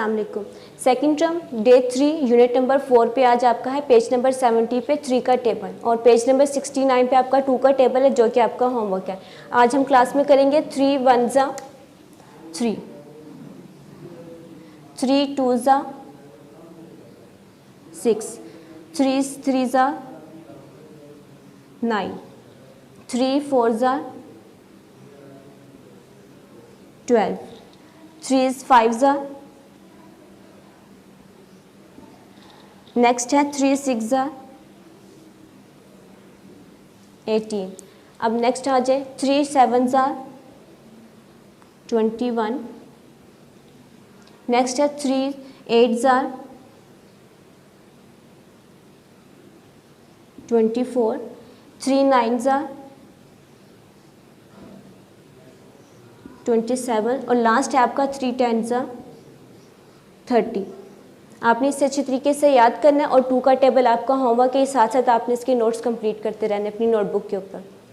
अस्सलाम वालेकुम। Second term day 3 unit number 4 पे आज आपका है पेज नंबर 70 पे 3 का टेबल और पेज नंबर 69 पे आपका 2 का टेबल है जो कि आपका होमवर्क है। आज हम क्लास में करेंगे 3 1 ज़ा 3, 3 2 ज़ा 6, 3 3 ज़ा 9, 3 4 ज़ा 12, 3 5 ज़ा, नेक्स्ट है 3 6 ज़ा 18। अब नेक्स्ट आ जाए 3 7 ज़ा 21, नेक्स्ट है 3 8 ज़ा 24, 3 9 ज़ा 27 और लास्ट है आपका 3 10 ज़ा 30। आपने इसे अच्छी तरीके से याद करना है और 2 का टेबल आपका होमवर्क के साथ साथ आपने इसके नोट्स कंप्लीट करते रहने अपनी नोटबुक के ऊपर।